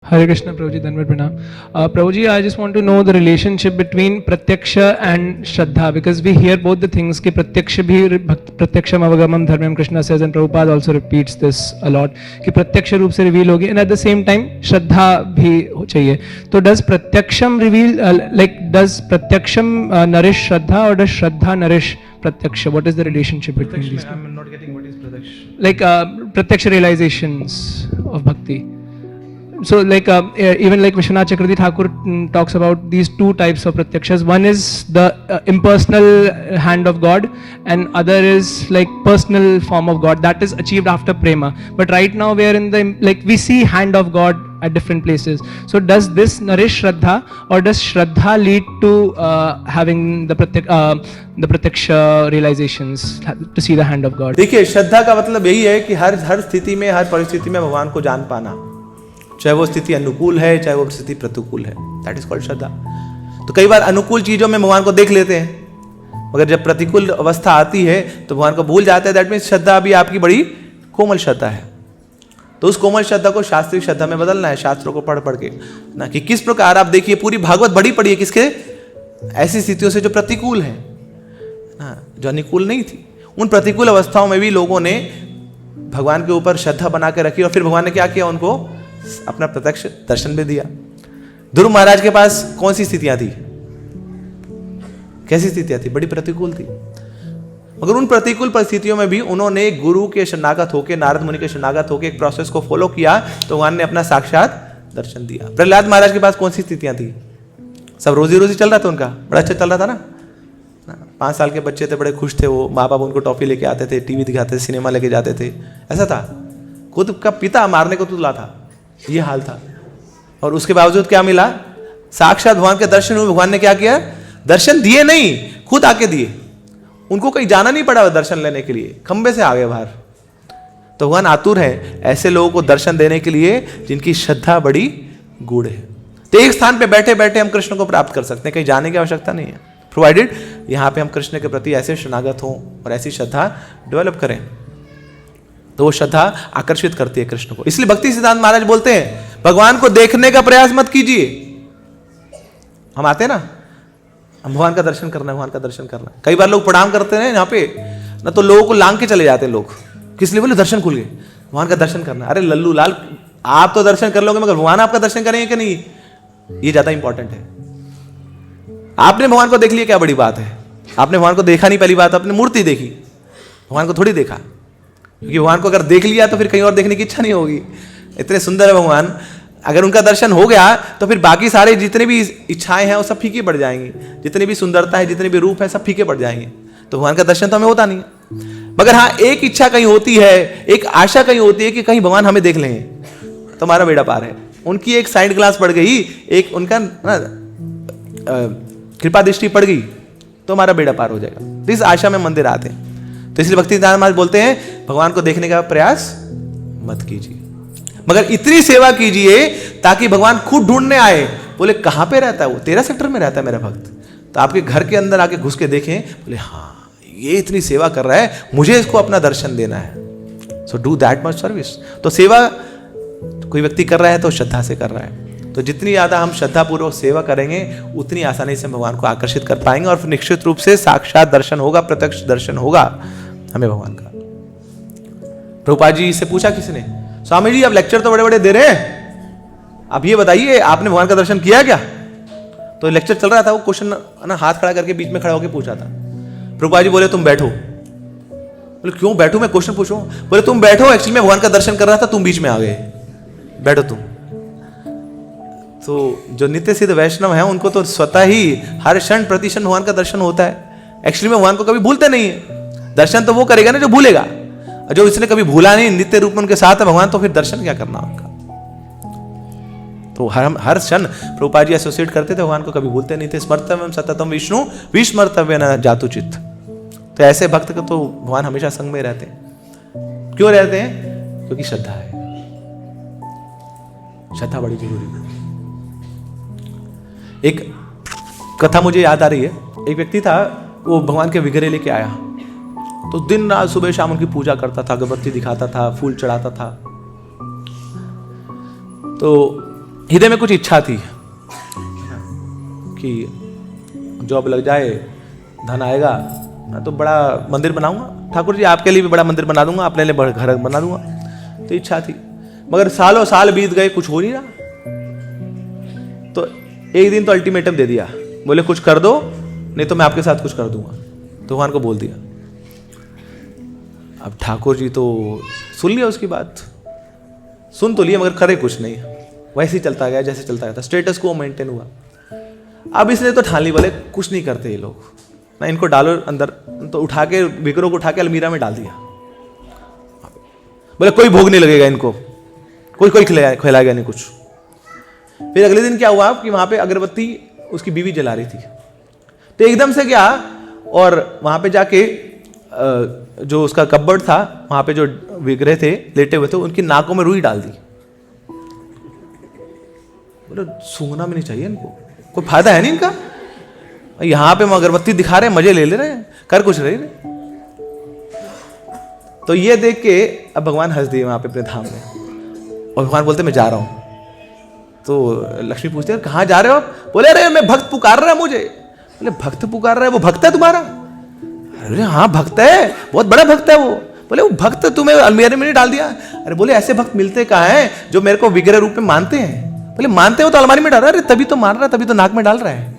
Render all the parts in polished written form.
Hare Krishna, Prabhuji, Dhanvad Pranam. Prabhuji, I just want to know the relationship between Pratyaksha and Shraddha, because we hear both the things, कि Pratyaksha भी Pratyaksham avagamam dharmam, Krishna says, and Prabhupada also repeats this a lot, कि प्रत्यक्ष रूप से reveal होगी, and at the same time Shraddha भी चाहिए. So does Pratyaksham reveal, does Pratyaksham nourish Shraddha, or does Shraddha nourish Pratyaksha? What is the relationship between these? I'm not getting what is Pratyaksha. Like Pratyaksha realizations of bhakti. So even like Vishwanath Chakravarti Thakur talks about these two types of pratyakshas. One is the impersonal hand of God, and other is like personal form of God that is achieved after prema. But right now we are in the we see hand of God at different places. So does this nourish Shraddha, or does Shraddha lead to having the pratyaksha realizations, to see the hand of God? देखिए, श्रद्धा का मतलब यही है कि हर स्थिति में, हर परिस्थिति में भगवान को जान पाना, चाहे वो स्थिति अनुकूल है, चाहे वो स्थिति प्रतिकूल है. दैट इज कॉल्ड श्रद्धा. तो कई बार अनुकूल चीजों में भगवान को देख लेते हैं, मगर जब प्रतिकूल अवस्था आती है तो भगवान को भूल जाते हैं. दैट मीन्स श्रद्धा भी आपकी बड़ी कोमल श्रद्धा है. तो उस कोमल श्रद्धा को शास्त्रीय श्रद्धा में बदलना है, शास्त्रों को पढ़ के ना, कि किस प्रकार आप देखिए पूरी भागवत बड़ी पड़ी है किसके, ऐसी स्थितियों से जो प्रतिकूल है ना, जो अनुकूल नहीं थी. उन प्रतिकूल अवस्थाओं में भी लोगों ने भगवान के ऊपर श्रद्धा बना के रखी, और फिर भगवान ने क्या किया, उनको अपना प्रत्यक्ष दर्शन भी दिया. ध्रुव महाराज के पास कौन सी स्थितियां थी, कैसी स्थितियां थी, बड़ी प्रतिकूल थी. मगर उन प्रतिकूल परिस्थितियों में भी उन्होंने गुरु के शरणागत होकर, नारद मुनि के शरणागत होकर एक प्रोसेस को फॉलो किया, तो भगवान ने अपना साक्षात दर्शन दिया. प्रहलाद महाराज के पास कौन सी स्थितियां थी, सब रोजी रोजी चल रहा था उनका, बड़ा अच्छा चल रहा था ना. 5 साल के बच्चे थे, बड़े खुश थे वो, माँ बाप उनको टॉफी लेके आते थे, टीवी दिखाते थे, सिनेमा लेके जाते थे, ऐसा था. खुद का पिता मारने को तुला था, ये हाल था. और उसके बावजूद क्या मिला, साक्षात भगवान के दर्शन हुए. भगवान ने क्या किया, दर्शन दिए नहीं, खुद आके दिए. उनको कहीं जाना नहीं पड़ा दर्शन लेने के लिए, खंबे से आ गए बाहर. तो भगवान आतुर है ऐसे लोगों को दर्शन देने के लिए जिनकी श्रद्धा बड़ी गूढ़ है. तो एक स्थान पे बैठे बैठे हम कृष्ण को प्राप्त कर सकते हैं, कहीं जाने की आवश्यकता नहीं है, प्रोवाइडेड यहाँ पे हम कृष्ण के प्रति ऐसे शरणागत हों और ऐसी श्रद्धा डेवलप करें, तो वो श्रद्धा आकर्षित करती है कृष्ण को. इसलिए भक्ति सिद्धांत महाराज बोलते हैं, भगवान को देखने का प्रयास मत कीजिए. हम आते हैं ना, हम भगवान का दर्शन करना है, भगवान का दर्शन करना है. कई बार लोग प्रणाम करते हैं यहाँ पे ना, तो लोगों को लांग के चले जाते हैं लोग, किस लिए, बोले दर्शन खुल गए, भगवान का दर्शन करना. अरे लल्लू लाल, आप तो दर्शन कर लोगे, मगर भगवान आपका दर्शन करेंगे कि नहीं, ये ज्यादा इंपॉर्टेंट है. आपने भगवान को देख लिया, क्या बड़ी बात है. आपने भगवान को देखा नहीं, पहली बात आपने मूर्ति देखी, भगवान को थोड़ी देखा. क्योंकि भगवान को अगर देख लिया तो फिर कहीं और देखने की इच्छा नहीं होगी. इतने सुंदर है भगवान, अगर उनका दर्शन हो गया तो फिर बाकी सारे जितने भी इच्छाएं हैं वो सब फीकी पड़ जाएंगी, जितनी भी सुंदरता है, जितने भी रूप है, सब फीके पड़ जाएंगे. तो भगवान का दर्शन तो हमें होता नहीं है. मगर हाँ, एक इच्छा कहीं होती है, एक आशा कहीं होती है कि कहीं भगवान हमें देख लेंगे तो हमारा बेड़ा पार है. उनकी एक साइड ग्लास पड़ गई, एक उनका कृपा दृष्टि पड़ गई तो हमारा बेड़ा पार हो जाएगा. तो इस आशा में मंदिर आते हैं. तो इसलिए भक्ति सिद्धांत महाराज बोलते हैं, भगवान को देखने का प्रयास मत कीजिए, मगर इतनी सेवा कीजिए ताकि भगवान खुद ढूंढने आए. बोले कहां पे रहता है वो, 13 सेक्टर में रहता है मेरा भक्त, तो आपके घर के अंदर आके घुस के देखें, बोले हाँ ये इतनी सेवा कर रहा है, मुझे इसको अपना दर्शन देना है. So do that much service. तो सेवा कोई व्यक्ति कर रहा है तो श्रद्धा से कर रहा है. तो जितनी ज्यादा हम श्रद्धापूर्वक सेवा करेंगे उतनी आसानी से भगवान को आकर्षित कर पाएंगे, और फिर निश्चित रूप से साक्षात दर्शन होगा, प्रत्यक्ष दर्शन होगा हमें भगवान का. प्रभुपाद जी से पूछा किसी ने, स्वामी जी आप लेक्चर तो बड़े बड़े दे रहे हैं, आप ये बताइए आपने भगवान का दर्शन किया क्या. तो लेक्चर चल रहा था, वो क्वेश्चन ना हाथ खड़ा करके बीच में खड़ा होकर पूछा था. प्रभुपाद जी बोले तुम बैठो. बोले क्यों बैठो, मैं क्वेश्चन पूछूं. बोले तुम बैठो, एक्चुअली मैं भगवान का दर्शन कर रहा था, तुम बीच में आ गए, बैठो तुम. तो जो नित्य सिद्ध वैष्णव हैं उनको तो स्वतः ही हर क्षण प्रतिक्षण भगवान का दर्शन होता है. एक्चुअली में भगवान को कभी भूलते नहीं है. दर्शन तो वो करेगा ना जो भूलेगा, जो इसने कभी भूला नहीं, नित्य रूप में उनके साथ है भगवान, तो फिर दर्शन क्या करना उनका. तो हर क्षण प्रभुपाद जी एसोसिएट करते थे भगवान को, कभी भूलते नहीं थे. स्मर्तव्यम सततम विष्णु विस्मर्तव्य न जातु चित्त. तो ऐसे भक्त को तो भगवान हमेशा संग में रहते हैं. क्यों रहते हैं, क्योंकि श्रद्धा है. श्रद्धा बड़ी जरूरी है. एक कथा मुझे याद आ रही है. एक व्यक्ति था, वो भगवान के विग्रह लेके आया, तो दिन रात सुबह शाम उनकी पूजा करता था, अगरबत्ती दिखाता था, फूल चढ़ाता था. तो हृदय में कुछ इच्छा थी कि जॉब लग जाए, धन आएगा, मैं तो बड़ा मंदिर बनाऊंगा, ठाकुर जी आपके लिए भी बड़ा मंदिर बना दूंगा, अपने लिए बड़ा घर बना दूंगा। तो इच्छा थी, मगर सालों साल बीत गए, कुछ हो नहीं रहा। तो एक दिन तो अल्टीमेटम दे दिया, बोले कुछ कर दो नहीं तो मैं आपके साथ कुछ कर दूंगा। तो भगवान को बोल दिया। अब ठाकुर जी तो सुन लिया उसकी बात, सुन तो लिया मगर करे कुछ नहीं, वैसे ही चलता गया जैसे चलता गया था, स्टेटस को मेंटेन हुआ। अब इसने तो ठान ली, बोले कुछ नहीं करते ये लोग ना, इनको डालो अंदर। तो उठा के विग्रह को उठा के अलमीरा में डाल दिया। बोले कोई भोग नहीं लगेगा इनको, कोई खिलाएगा नहीं कुछ। फिर अगले दिन क्या हुआ कि वहां पे अगरबत्ती उसकी बीवी जला रही थी, तो एकदम से गया और वहां पे जाके जो उसका कब्बर्ड था, वहां पे जो विग्रह थे लेटे हुए थे, उनकी नाकों में रुई डाल दी। बोले सूंघना भी नहीं चाहिए इनको, कोई फायदा है नहीं इनका, यहां पे हम अगरबत्ती दिखा रहे हैं, मजे ले रहे हैं, कर कुछ रहे। तो ये देख के अब भगवान हंस दिए वहां पे अपने धाम में, और भगवान बोलते मैं जा रहा हूं। तो लक्ष्मी पूछते हैं कहाँ जा रहे हो आप? बोले अरे मैं भक्त पुकार रहा है मुझे। बोले भक्त पुकार रहा है, वो भक्त है तुम्हारा? अरे हाँ भक्त है, बहुत बड़ा भक्त है वो। बोले वो भक्त तुम्हें अलमीरे में नहीं डाल दिया? अरे बोले ऐसे भक्त मिलते कहाँ हैं जो मेरे को विग्रह रूप में मानते हैं। बोले मानते हो तो अलमारी में डाल रहा है। अरे तभी तो मान रहा है, तभी तो नाक में डाल रहा है।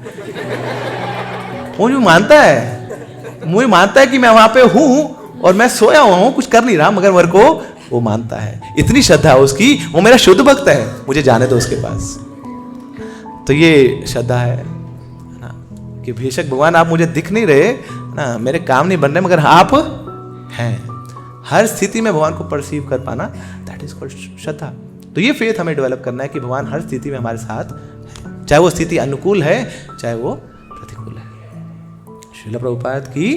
वो मुझे मानता है, मुझे मानता है कि मैं वहां पे हूं और मैं सोया हुआ हूं, कुछ कर नहीं रहा, मगर मेरे को वो मानता है। इतनी श्रद्धा है उसकी, वो मेरा शुद्ध भक्त है, मुझे जाने दो उसके पास। तो ये श्रद्धा है ना, कि बेशक भगवान आप मुझे दिख नहीं रहे ना, मेरे काम नहीं बन रहे, मगर आप हैं। हर स्थिति में भगवान को परसीव कर पाना, दैट इज कॉल्ड श्रद्धा। तो ये फेथ हमें डेवलप करना है कि भगवान हर स्थिति में हमारे साथ है, चाहे वो स्थिति अनुकूल है चाहे वो प्रतिकूल है। श्रील प्रभुपाद की